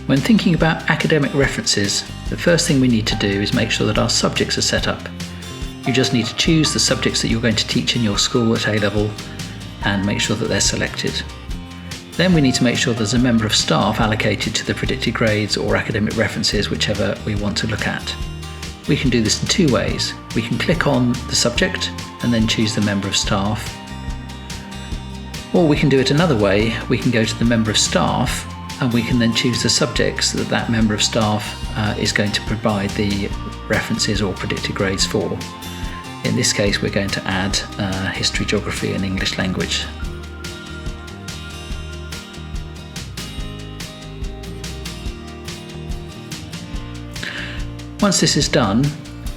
When thinking about academic references, the first thing we need to do is make sure that our subjects are set up. You just need to choose the subjects that you're going to teach in your school at A-level and make sure that they're selected. Then we need to make sure there's a member of staff allocated to the predicted grades or academic references, whichever we want to look at. We can do this in two ways. We can click on the subject and then choose the member of staff. Or we can do it another way. We can go to the member of staff and we can then choose the subjects that that member of staff is going to provide the references or predicted grades for. In this case, we're going to add history, geography and English language. Once this is done,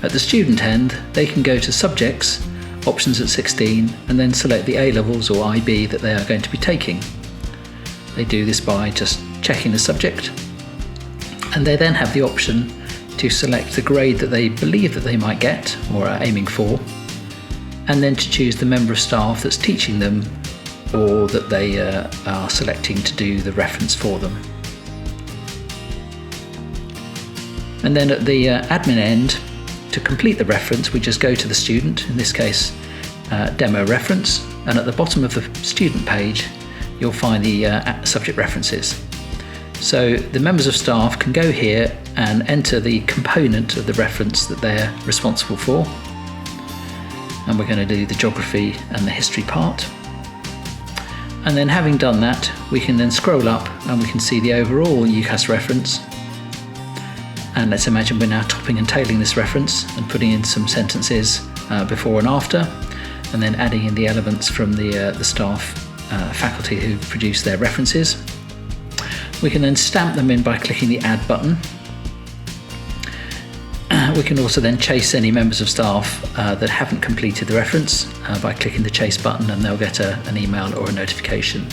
at the student end, they can go to Subjects, Options at 16, and then select the A-levels or IB that they are going to be taking. They do this by just checking the subject, and they then have the option to select the grade that they believe that they might get or are aiming for, and then to choose the member of staff that's teaching them or that they are selecting to do the reference for them. And then at the admin end, to complete the reference, we just go to the student, in this case demo reference, and at the bottom of the student page you'll find the subject references. So the members of staff can go here and enter the component of the reference that they're responsible for, and we're going to do the geography and the history part. And then having done that, we can then scroll up and we can see the overall UCAS reference. And let's imagine we're now topping and tailing this reference and putting in some sentences before and after, and then adding in the elements from the staff faculty who produce their references. We can then stamp them in by clicking the Add button. We can also then chase any members of staff that haven't completed the reference by clicking the Chase button, and they'll get an email or a notification.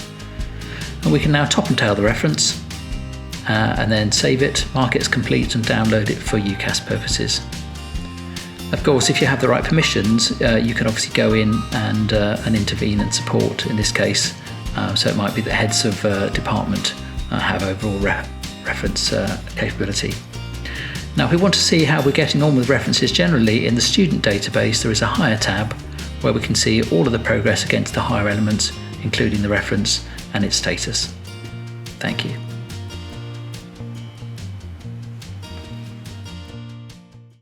And we can now top and tail the reference and then save it, mark it as complete and download it for UCAS purposes. Of course, if you have the right permissions, you can obviously go in and intervene and support in this case. So it might be that heads of department have overall reference capability. Now, if we want to see how we're getting on with references generally in the student database, there is a Higher tab where we can see all of the progress against the Higher elements, including the reference and its status. Thank you.